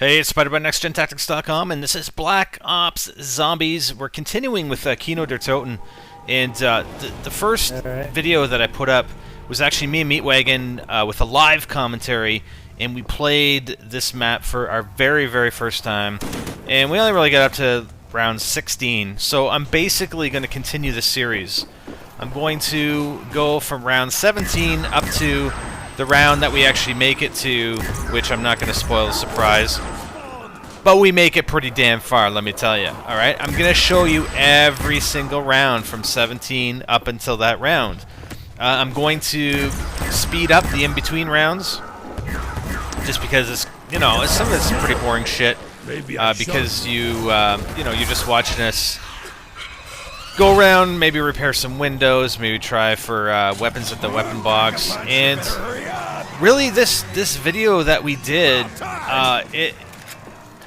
Hey, it's Spider by NextGenTactics.com, and this is Black Ops Zombies. We're continuing with Kino der Toten, and the first video that I put up was actually me and Meatwagon with a live commentary, and we played this map for our very first time, and we only really got up to round 16, so I'm basically going to continue this series. I'm going to go from round 17 up to the round that we actually make it to, which I'm not going to spoil the surprise, but we make it pretty damn far, let me tell you. Alright, I'm going to show you every single round from 17 up until that round. I'm going to speed up the in-between rounds, just because it's, you know, some of it's pretty boring shit, because you're just watching us go around, maybe repair some windows, maybe try for weapons at the weapon box, and really this video that we did,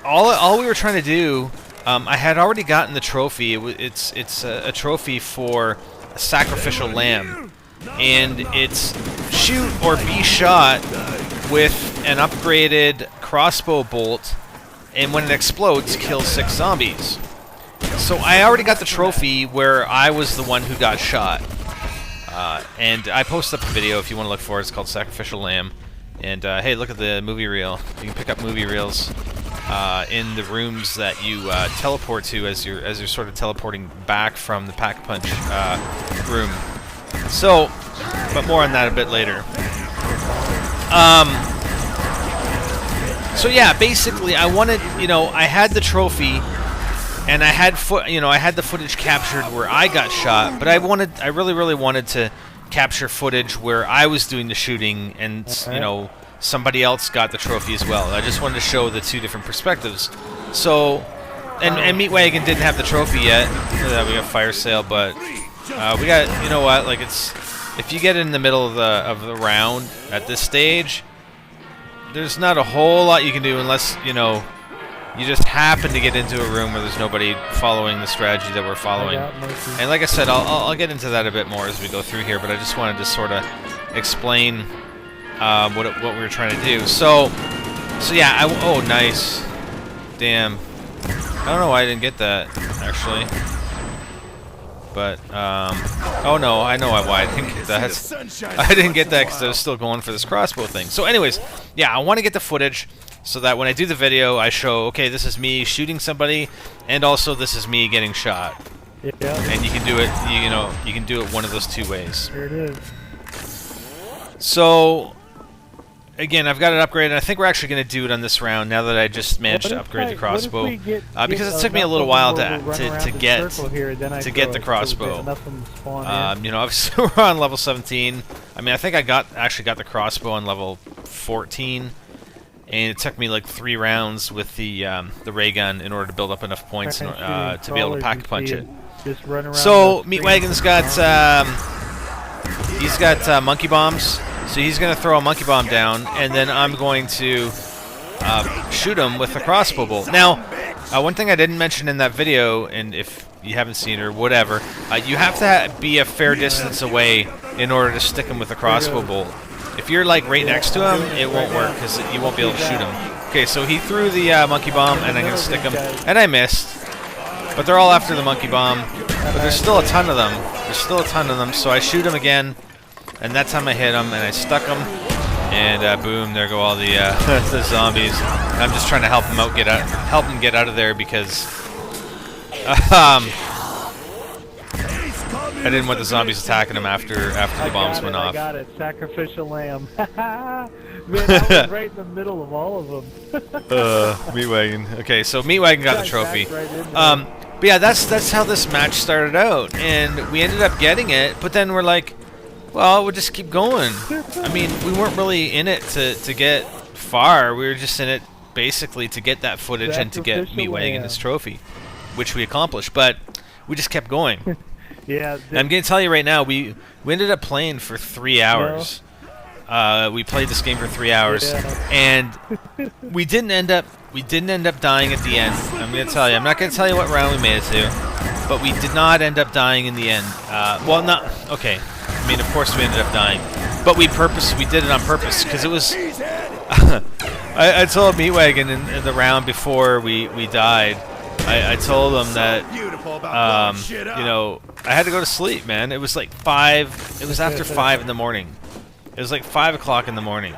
all we were trying to do, I had already gotten the trophy. It's a trophy for a Sacrificial Lamb, and it's shoot or be shot with an upgraded crossbow bolt, and when it explodes, kill 6 zombies. So I already got the trophy where I was the one who got shot, and I posted up a video if you want to look for it. It's called Sacrificial Lamb, and hey, look at the movie reel. You can pick up movie reels in the rooms that you teleport to as you're sort of teleporting back from the pack-punch room. So, but more on that a bit later. So yeah, basically, I wanted, I had the trophy. And I had the footage captured where I got shot, but I really wanted to capture footage where I was doing the shooting, and somebody else got the trophy as well. I just wanted to show the two different perspectives. So, and Meatwagon didn't have the trophy yet. We got fire sale, but we got, you know what? Like, it's, if you get in the middle of the round at this stage, there's not a whole lot you can do unless you just happen to get into a room where there's nobody following the strategy that we're following. And like I said, I'll get into that a bit more as we go through here, but I just wanted to sort of explain what we were trying to do. So yeah, oh, nice. Damn. I don't know why I didn't get that, actually. But, oh no, I know why I didn't get that. I didn't get that because I was still going for this crossbow thing. So anyways, yeah, I want to get the footage so that when I do the video, I show, okay, this is me shooting somebody, and also this is me getting shot. Yeah. And you can do it, you can do it one of those two ways. Here it is. So, again, I've got it upgraded. I think we're actually going to do it on this round now that I just managed to upgrade the crossbow, because it took me a little while to get the crossbow. Obviously we're on level 17. I mean, I think I actually got the crossbow on level 14. And it took me like 3 rounds with the ray gun in order to build up enough points to be able to pack punch it. So Meatwagon's got he's got monkey bombs, so he's gonna throw a monkey bomb down, and then I'm going to shoot him with a crossbow bolt. Now, one thing I didn't mention in that video, and if you haven't seen it or whatever, you have to be a fair distance away in order to stick him with a crossbow bolt. If you're like right next to him, it won't work because you won't be able to shoot him. Okay, so he threw the monkey bomb, and I'm gonna stick him, and I missed. But they're all after the monkey bomb. But there's still a ton of them. So I shoot him again, and that time I hit him, and I stuck him, and boom, there go all the the zombies. And I'm just trying to help him out, help him get out of there because I didn't want the zombies attacking him after the bombs went off. I got it. Sacrificial Lamb. Man, I was right in the middle of all of them. Meatwagon. Okay, so Meatwagon got the trophy. But yeah, that's how this match started out, and we ended up getting it. But then we're like, well, we'll just keep going. I mean, we weren't really in it to get far. We were just in it basically to get that footage and to get Meatwagon his trophy, which we accomplished. But we just kept going. Yeah, I'm going to tell you right now, we ended up playing for 3 hours. We played this game for 3 hours, and we didn't end up dying at the end. I'm going to tell you. I'm not going to tell you what round we made it to, but we did not end up dying in the end. Well, not okay. I mean, of course we ended up dying, but we did it on purpose because it was I told Meatwagon in the round before we died. I told him that you know, I had to go to sleep, man. It was like 5. It was after 5 in the morning. It was like 5 o'clock in the morning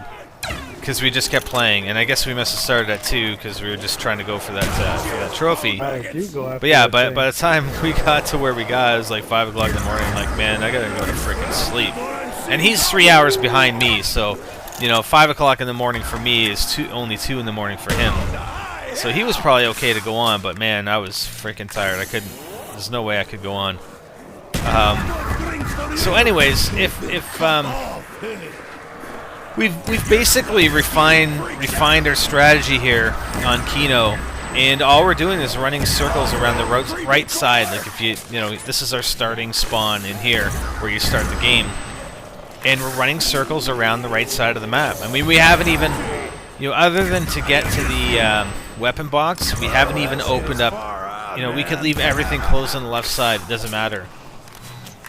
because we just kept playing, and I guess we must have started at 2 because we were just trying to go for that trophy. But yeah, by the time we got to where we got, it was like 5 o'clock in the morning. I'm like, man, I gotta go to freaking sleep. And he's 3 hours behind me, so you know, 5 o'clock in the morning for me is only 2 in the morning for him. So he was probably okay to go on, but man, I was freaking tired. I couldn't. There's no way I could go on. So, anyways, if we've basically refined our strategy here on Kino, and all we're doing is running circles around the right side. Like if you know, this is our starting spawn in here where you start the game, and we're running circles around the right side of the map. I mean, we haven't even, you know, other than to get to the weapon box, we haven't even opened up. You know, we could leave everything closed on the left side. It doesn't matter.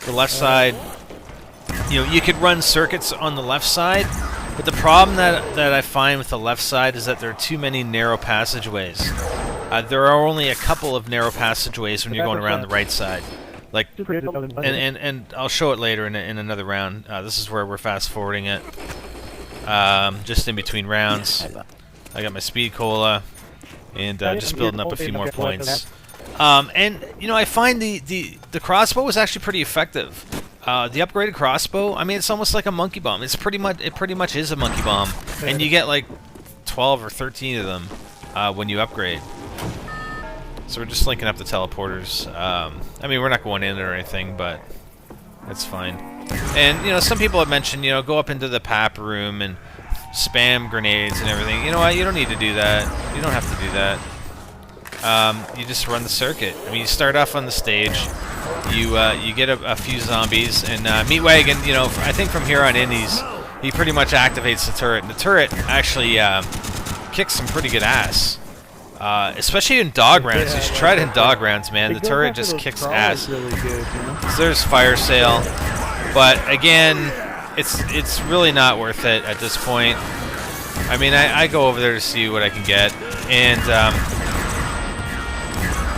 The left side, you know, you could run circuits on the left side, but the problem that I find with the left side is that there are too many narrow passageways. There are only a couple of narrow passageways when you're going around the right side. Like, and I'll show it later in another round. This is where we're fast forwarding it. Just in between rounds. I got my speed cola, and just building up a few more points. And you know, I find the crossbow was actually pretty effective. The upgraded crossbow, I mean, it's almost like a monkey bomb. It pretty much is a monkey bomb, and you get like 12 or 13 of them when you upgrade. So we're just linking up the teleporters. I mean, we're not going in or anything, but that's fine. And you know, some people have mentioned, you know, go up into the pap room and spam grenades and everything. You know what? You don't need to do that. You don't have to do that. You just run the circuit. I mean, you start off on the stage. You get a few zombies, and Meatwagon, you know, I think from here on in, he pretty much activates the turret. And the turret actually kicks some pretty good ass. Especially in dog rounds. You should try it in dog rounds, man. The turret just kicks ass. Really good, you know? So there's fire sale, but again, it's really not worth it at this point. I mean, I go over there to see what I can get, and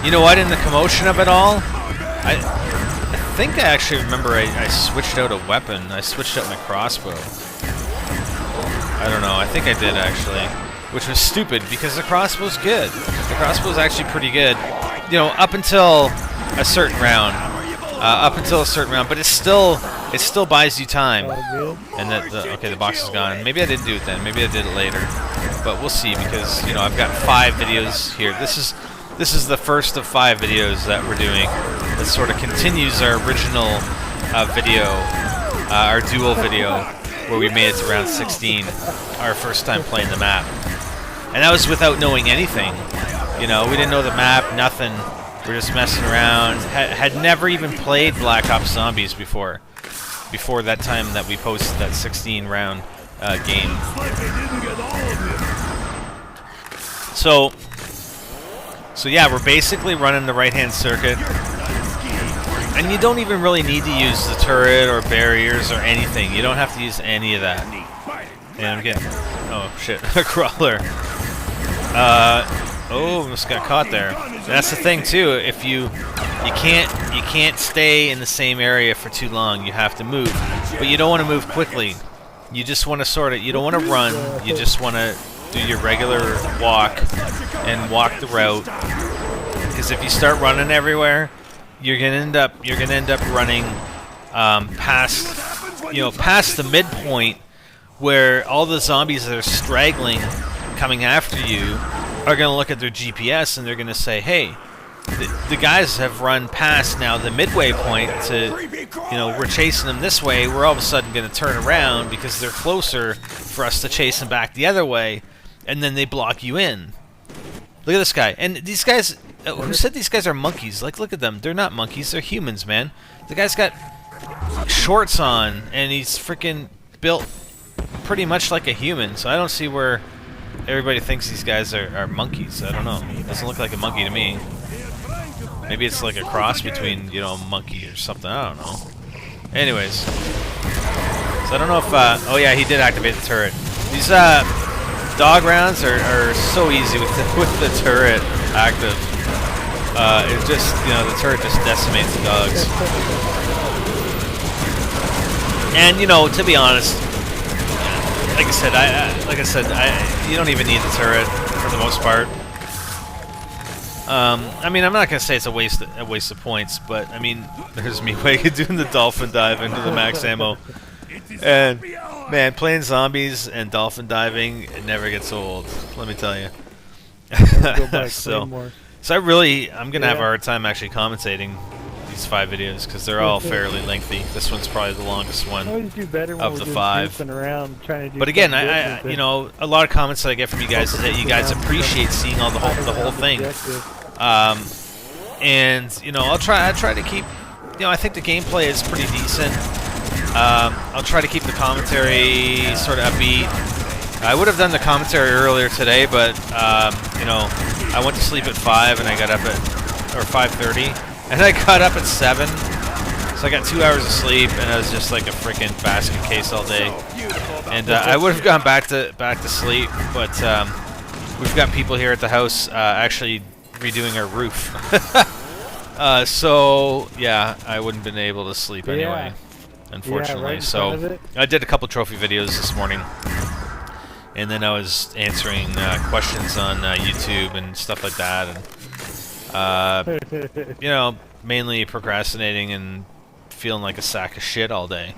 you know what? In the commotion of it all, I think I actually remember I switched out a weapon. I switched out my crossbow. I don't know. I think I did actually. Which was stupid because the crossbow's good. The crossbow's actually pretty good, you know, up until a certain round. But it still buys you time. And okay, the box is gone. Maybe I didn't do it then. Maybe I did it later. But we'll see, because you know, I've got 5 videos here. This is the first of 5 videos that we're doing. That sort of continues our original video, our duel video, where we made it to round 16, our first time playing the map. And that was without knowing anything. You know, we didn't know the map, nothing. We were just messing around. Had never even played Black Ops Zombies before that time that we posted that 16-round game. So yeah, we're basically running the right-hand circuit. And you don't even really need to use the turret or barriers or anything. You don't have to use any of that. And I'm getting... Oh, shit. A crawler. Oh, almost got caught there. That's the thing, too. If you can't stay in the same area for too long. You have to move. But you don't want to move quickly. You just want to sort of... You don't want to run. You just want to do your regular walk and walk the route. Because if you start running everywhere, you're gonna end up running past the midpoint, where all the zombies that are straggling coming after you are gonna look at their GPS and they're gonna say, hey, the guys have run past now the midway point to, you know, we're chasing them this way. We're all of a sudden gonna turn around because they're closer for us to chase them back the other way, and then they block you in. Look at this guy. And these guys, who said these guys are monkeys? Like, look at them. They're not monkeys. They're humans, man. The guy's got shorts on, and he's freaking built pretty much like a human. So I don't see where everybody thinks these guys are monkeys. I don't know. It doesn't look like a monkey to me. Maybe it's like a cross between, you know, a monkey or something. I don't know. Anyways. So I don't know if... oh, yeah, he did activate the turret. These... dog rounds are so easy with the turret active. It just, you know, the turret just decimates the dogs. And you know, to be honest, like I said, you don't even need the turret for the most part. I mean, I'm not gonna say it's a waste of points, but I mean, there's me doing the dolphin dive into the max ammo, and man, playing zombies and dolphin diving, it never gets old. Let me tell you. So I'm gonna have a hard time actually commentating these 5 videos because they're all fairly lengthy. This one's probably the longest one of the 5. But again, I you know, a lot of comments that I get from you guys is that you guys appreciate seeing all the whole thing. And you know, I try to keep, you know, I think the gameplay is pretty decent. I'll try to keep the commentary sort of upbeat. I would have done the commentary earlier today, but you know, I went to sleep at 5 and I got up at 5:30. And I got up at 7, so I got 2 hours of sleep, and I was just like a freaking basket case all day. And I would have gone back to sleep, but we've got people here at the house actually redoing our roof. So yeah, I wouldn't have been able to sleep anyway, unfortunately. So I did a couple trophy videos this morning, and then I was answering questions on YouTube and stuff like that, and you know, mainly procrastinating and feeling like a sack of shit all day.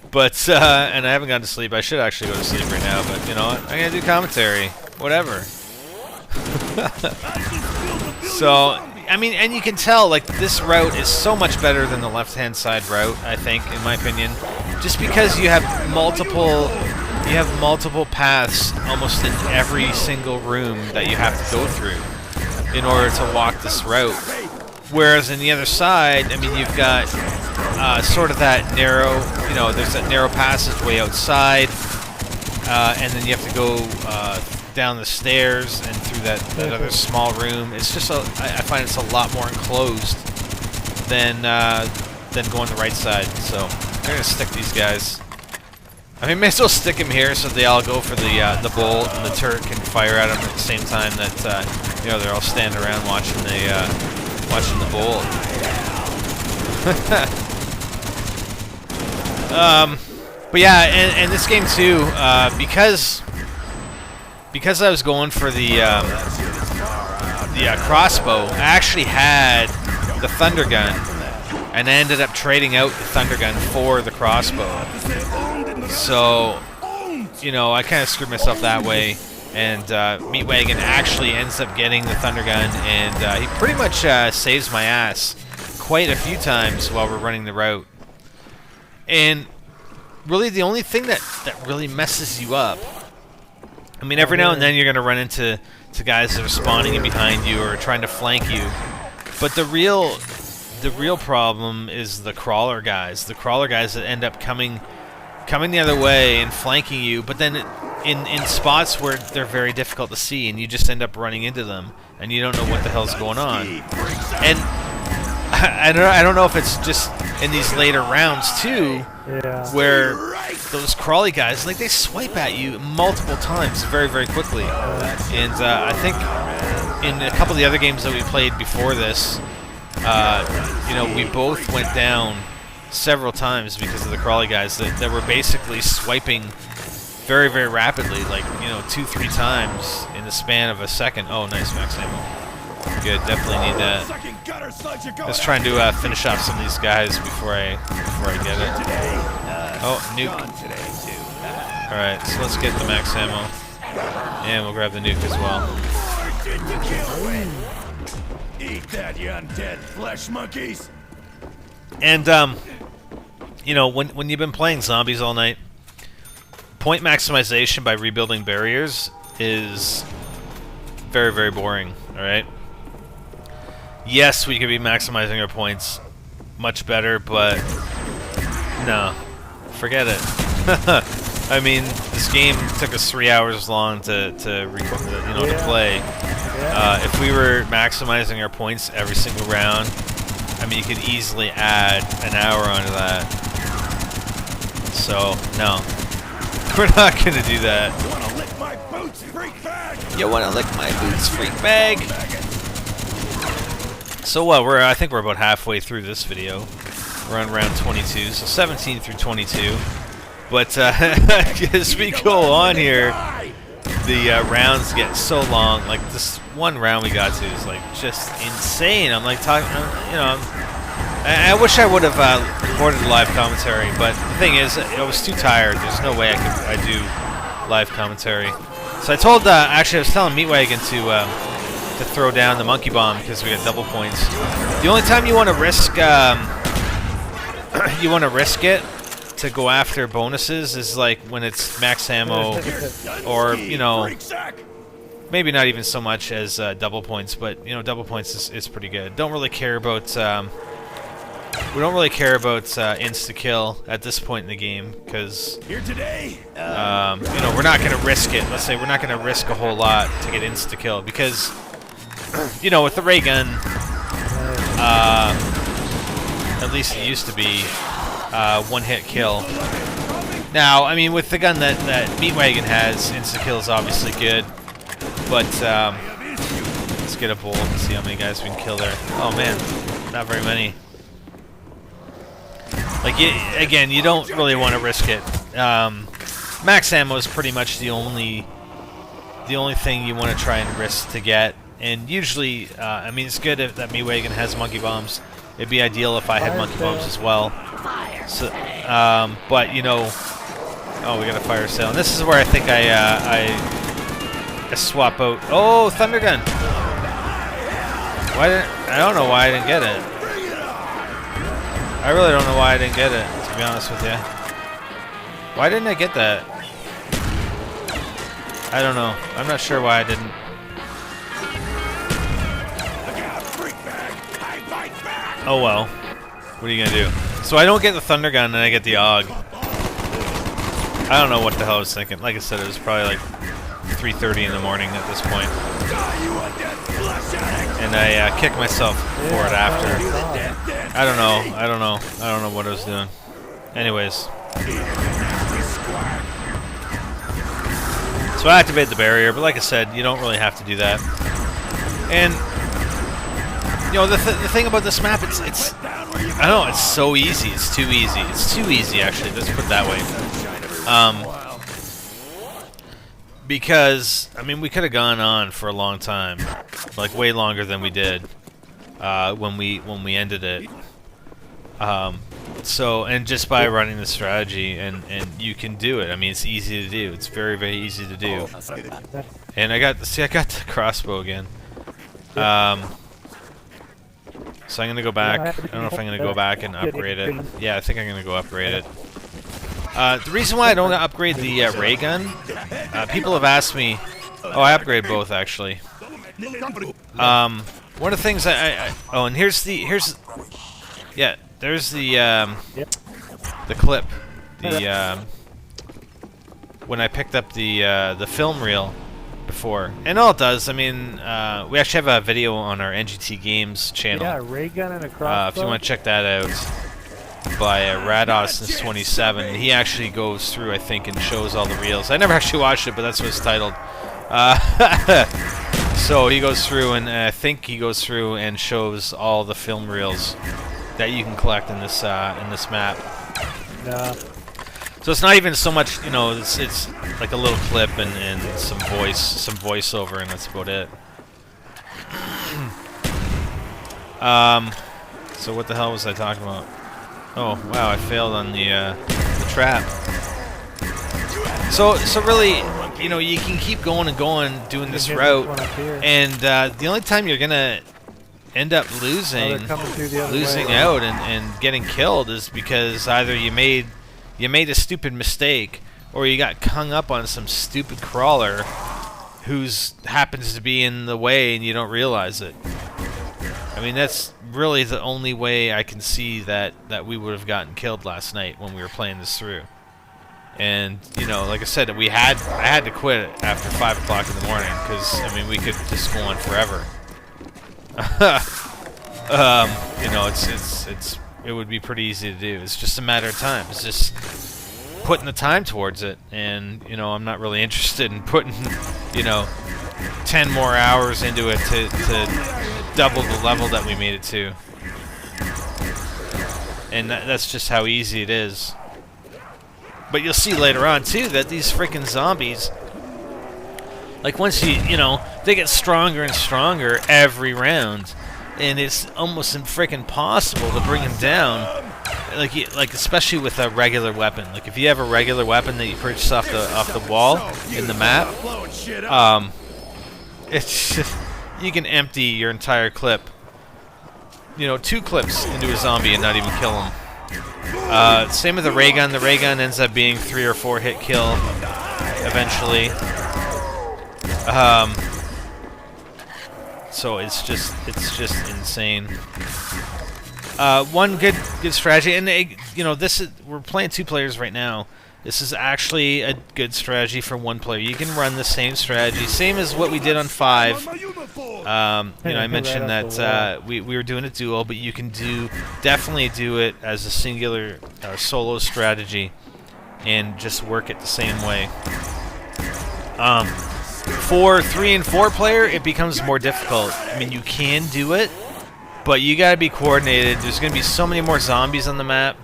But and I haven't gone to sleep. I should actually go to sleep right now, but you know what? I'm gonna do commentary, whatever. So I mean, and you can tell like this route is so much better than the left-hand side route, I think, in my opinion, just because you have multiple paths almost in every single room that you have to go through in order to walk this route. Whereas in the other side, I mean, you've got sort of that narrow, you know, there's that narrow passageway outside, and then you have to go down the stairs and through that other small room. It's just I find it's a lot more enclosed than going the right side. So I'm gonna stick these guys. I mean, may as well stick him here so they all go for the bolt, and the turret can fire at them at the same time that you know, they're all standing around watching the bolt. But yeah, and this game too, because I was going for the crossbow, I actually had the thunder gun, and I ended up trading out the thunder gun for the crossbow. So, you know, I kind of screwed myself that way, and Meatwagon actually ends up getting the thunder gun, and he pretty much saves my ass quite a few times while we're running the route. And really the only thing that really messes you up, I mean, every now and then you're going to run into guys that are spawning in behind you or trying to flank you, but the real problem is the crawler guys. The crawler guys that end up coming the other way and flanking you, but then in spots where they're very difficult to see, and you just end up running into them, and you don't know what the hell's going on. And I don't know if it's just in these later rounds too, where those crawly guys, like, they swipe at you multiple times very, very quickly. And I think in a couple of the other games that we played before this, you know, we both went down several times because of the crawly guys that were basically swiping very, very rapidly, like, you know, 2-3 times in the span of a second. Oh, nice max ammo. Good, definitely need that. Let's try and finish off some of these guys before I get it. Oh, nuke. Alright, so let's get the max ammo. And we'll grab the nuke as well. Eat that, you undead flesh monkeys! And, you know, when you've been playing zombies all night, point maximization by rebuilding barriers is very, very boring, alright? Yes, we could be maximizing our points much better, but no, forget it. I mean, this game took us 3 hours long to play. If we were maximizing our points every single round, I mean, you could easily add an hour onto that. So, no. We're not gonna do that. Wanna lick my boots, freak bag? You wanna lick my boots, freak bag? So I think we're about halfway through this video. We're on round 22, so 17 through 22. But as we go on here, the rounds get so long. Like this one round we got to is like just insane. I'm like talking, you know. I wish I would have recorded live commentary, but the thing is, I was too tired. There's no way I do live commentary. So I told, actually, I was telling Meatwagon to throw down the monkey bomb because we got double points. The only time you want to risk, it to go after bonuses is like when it's max ammo, or you know, maybe not even so much as double points, but you know, double points is pretty good. Don't really care about. We don't really care about insta-kill at this point in the game, because, Here today. you know, we're not going to risk it. Let's say we're not going to risk a whole lot to get insta-kill, because, you know, with the ray gun, at least it used to be, one-hit kill. Now, I mean, with the gun that Meatwagon has, insta-kill is obviously good, but, let's get a bowl and see how many guys we can kill there. Oh, man, not very many. Like, again, you don't really want to risk it. Max ammo is pretty much the only thing you want to try and risk to get. And usually, I mean, it's good that Meatwagon has monkey bombs. It'd be ideal if I had monkey bombs as well. So, but you know, oh, we got a fire sale. And this is where I think I swap out. Oh, thunder gun. I don't know why I didn't get it. I really don't know why I didn't get it, to be honest with you. Why didn't I get that? I don't know. I'm not sure why I didn't. Oh well. What are you gonna do? So I don't get the thunder gun and I get the AUG. I don't know what the hell I was thinking. Like I said, it was probably like 3:30 in the morning at this point. And I kicked myself for it after. I don't know what I was doing. Anyways. So I activated the barrier, but like I said, you don't really have to do that. And you know, the thing about this map, it's I don't know, it's so easy. It's too easy. It's too easy, actually. Let's put it that way. Because I mean, we could have gone on for a long time, like way longer than we did when we ended it. So, and just by running the strategy, and you can do it. I mean, it's easy to do. It's very, very easy to do. And I got the crossbow again. So I'm gonna go back. I don't know if I'm gonna go back and upgrade it. Yeah, I think I'm gonna go upgrade it. The reason why I don't upgrade the ray gun, people have asked me. Oh, I upgrade both actually. One of the things oh, and here's yeah, there's the clip, when I picked up the film reel before, and all it does, I mean, we actually have a video on our NGT Games channel. Yeah, ray gun and a crossbow. If you want to check that out, by Rados27. He actually goes through, I think, and shows all the reels. I never actually watched it, but that's what it's titled. So he goes through, and I think he goes through and shows all the film reels that you can collect in this map. Yeah. So it's not even so much, you know, it's like a little clip and some voiceover, and that's about it. So what the hell was I talking about? Oh wow, I failed on the trap. So really, you know, you can keep going and going doing this route, and the only time you're gonna end up losing out and getting killed is because either you made a stupid mistake, or you got hung up on some stupid crawler who's happens to be in the way and you don't realize it. I mean, that's really the only way I can see that we would have gotten killed last night when we were playing this through. And you know, like I said, I had to quit after 5 o'clock in the morning because I mean we could just go on forever. You know, it would be pretty easy to do. It's just a matter of time. It's just putting the time towards it, and you know, I'm not really interested in putting, you know, 10 more hours into it to double the level that we made it to. And that's just how easy it is. But you'll see later on too that these freaking zombies, like once you know, they get stronger and stronger every round, and it's almost freaking impossible to bring them down. Like especially with a regular weapon. Like if you have a regular weapon that you purchase off the wall in the map, it's just, you can empty your entire clip, you know, 2 clips into a zombie and not even kill him. Same with the ray gun. The ray gun ends up being 3 or 4 hit kill eventually. So it's just insane. One good strategy, and you know, we're playing 2 players right now. This is actually a good strategy for 1 player. You can run the same strategy, same as what we did on 5. You know, I mentioned that we were doing a duo, but you can definitely do it as a singular solo strategy, and just work it the same way. For 3 and 4 player, it becomes more difficult. I mean, you can do it, but you gotta be coordinated. There's gonna be so many more zombies on the map.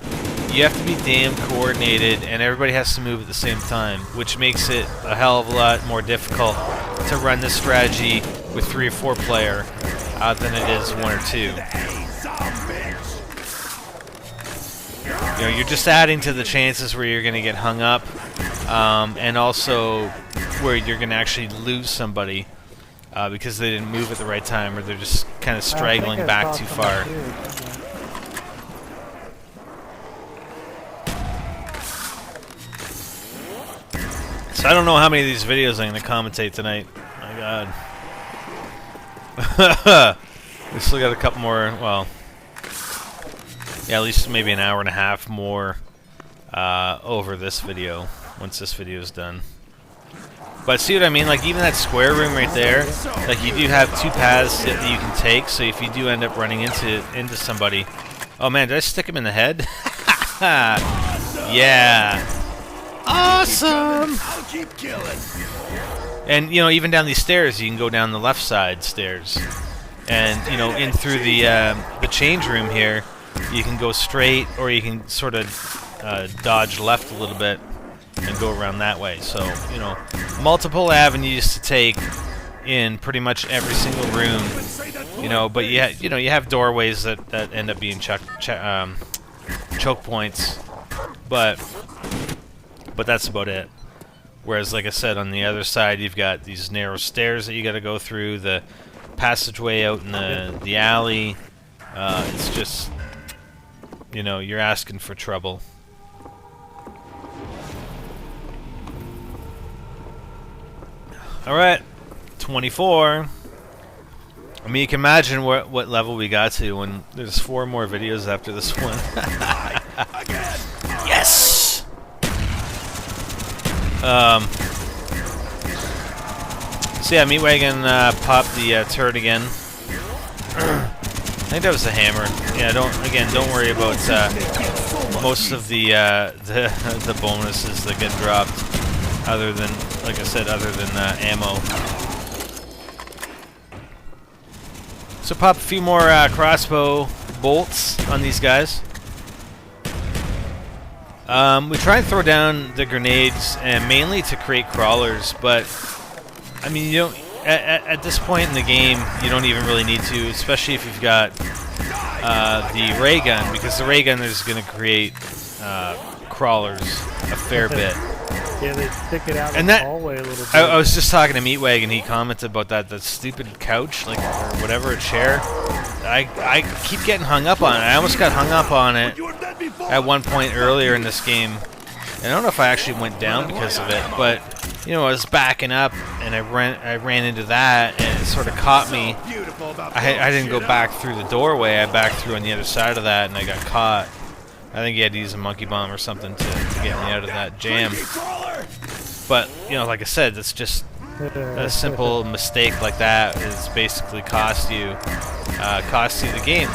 You have to be damn coordinated, and everybody has to move at the same time, which makes it a hell of a lot more difficult to run this strategy with 3 or 4 player than it is 1 or 2. You know, you're just adding to the chances where you're gonna get hung up, and also where you're gonna actually lose somebody because they didn't move at the right time, or they're just kind of straggling back too far. So I don't know how many of these videos I'm going to commentate tonight. My God. We still got a couple more, well, yeah, at least maybe an hour and a half more over this video, once this video is done. But see what I mean? Like, even that square room right there, like, you do have 2 paths that you can take, so if you do end up running into somebody... Oh man, did I stick him in the head? Yeah! Awesome! I'll keep killing. And, you know, even down these stairs, you can go down the left side stairs. And, you know, in through the change room here, you can go straight, or you can sort of dodge left a little bit and go around that way. So, you know, multiple avenues to take in pretty much every single room. You know, but you have doorways that end up being choke points. But that's about it. Whereas, like I said, on the other side, you've got these narrow stairs that you got to go through, the passageway out in the alley. It's just, you know, you're asking for trouble. All right, 24. I mean, you can imagine what level we got to when there's 4 more videos after this one. Yes. So yeah, Meatwagon popped the turret again. I think that was the hammer. Yeah, don't worry about most of the bonuses that get dropped, other than, like I said, other than ammo. So pop a few more crossbow bolts on these guys. We try and throw down the grenades, and mainly to create crawlers, but I mean, you don't, at this point in the game, you don't even really need to, especially if you've got the ray gun, because the ray gun is going to create crawlers a fair bit. Yeah, they stick it out and in the hallway a little bit. I was just talking to Meatwagon, he commented about that stupid couch, like, or whatever, a chair. I keep getting hung up on it. I almost got hung up on it at one point earlier in this game. And I don't know if I actually went down because of it, but, you know, I was backing up, and I ran into that, and it sort of caught me. I didn't go back through the doorway, I backed through on the other side of that, and I got caught. I think you had to use a monkey bomb or something to get me out of that jam. But, you know, like I said, it's just a simple mistake like that is basically cost you the game.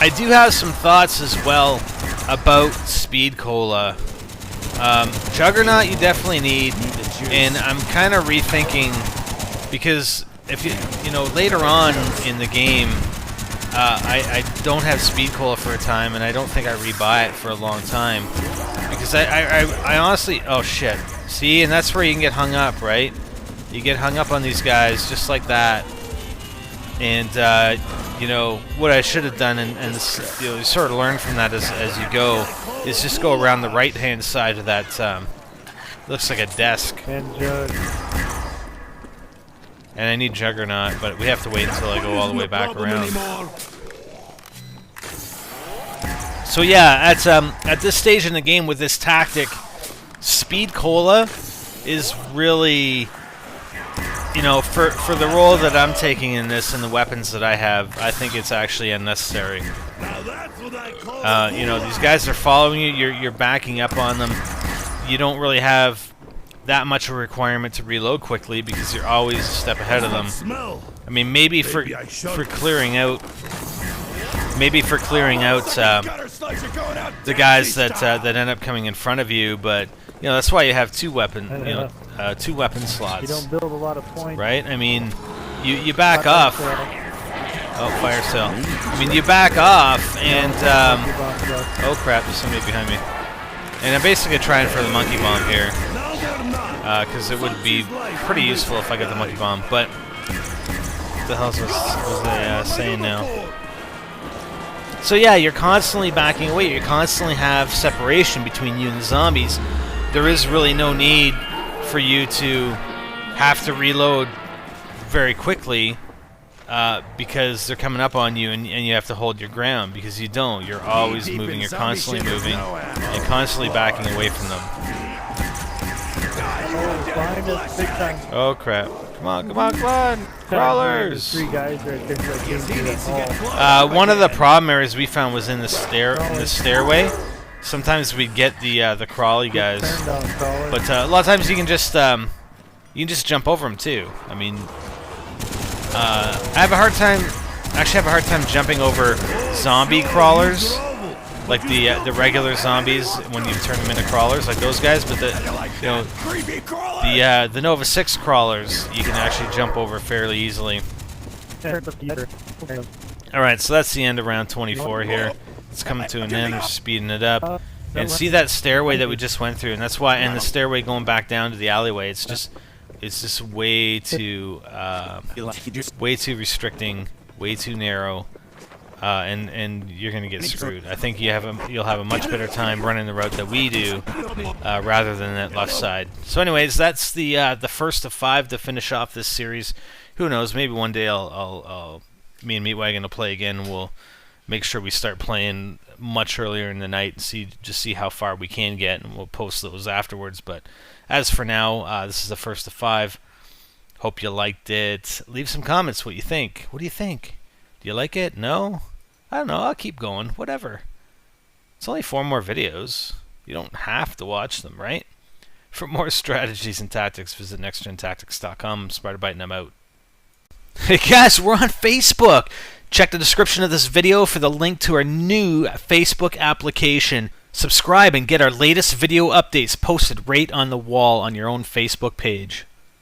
I do have some thoughts as well about Speed Cola. Juggernaut you definitely need, and I'm kind of rethinking, because if you know, later on in the game, I don't have Speed Cola for a time, and I don't think I rebuy it for a long time, because I honestly, oh shit, see, and that's where you can get hung up, right? You get hung up on these guys just like that, and you know what I should have done, and you know, you sort of learn from that as you go, is just go around the right hand side of that. Looks like a desk. And Jug. And I need Juggernaut, but we have to wait until I go all the way back around. So yeah, at this stage in the game with this tactic, Speed Cola is really, you know, for the role that I'm taking in this and the weapons that I have, I think it's actually unnecessary. You know, these guys are following you, you're backing up on them. You don't really have that much of a requirement to reload quickly because you're always a step ahead of them. I mean, maybe for clearing out, the guys that end up coming in front of you, but you know, that's why you have two weapon slots. You don't build a lot of points, right? I mean, you back off. Oh, fire sale. I mean, you back off, and oh crap, there's somebody behind me. And I'm basically trying for the monkey bomb here, because it would be pretty useful if I got the monkey bomb. But what the hell was they saying now? So yeah, you're constantly backing away. You constantly have separation between you and the zombies. There is really no need for you to have to reload very quickly, because they're coming up on you, and you have to hold your ground, because you don't. You're always moving. You're constantly moving and constantly backing away from them. Oh crap. Come on, come on, come on! Crawlers! Three guys right there. One of the problem areas we found was in the stairway. Sometimes we'd get the crawly guys, but a lot of times you can just jump over them too. I mean, I have a hard time jumping over zombie crawlers, like the regular zombies when you turn them into crawlers, like those guys. But the Nova 6 crawlers you can actually jump over fairly easily. All right, so that's the end of round 24 here. It's coming to an end. We're speeding it up, and see that stairway that we just went through, and that's why. And the stairway going back down to the alleyway. It's just way too restricting, way too narrow, and you're gonna get screwed. I think you'll have a much better time running the route that we do, rather than that left side. So, anyways, that's the first of 5 to finish off this series. Who knows? Maybe one day me and Meatwagon will play again. And we'll make sure we start playing much earlier in the night and see how far we can get, and we'll post those afterwards. But as for now, this is the first of 5. Hope you liked it. Leave some comments what you think. What do you think? Do you like it? No? I don't know. I'll keep going. Whatever. It's only 4 more videos. You don't have to watch them, right? For more strategies and tactics, visit NextGenTactics.com. I'm SpiderBite, and I'm out. Hey guys, we're on Facebook. Check the description of this video for the link to our new Facebook application. Subscribe and get our latest video updates posted right on the wall on your own Facebook page.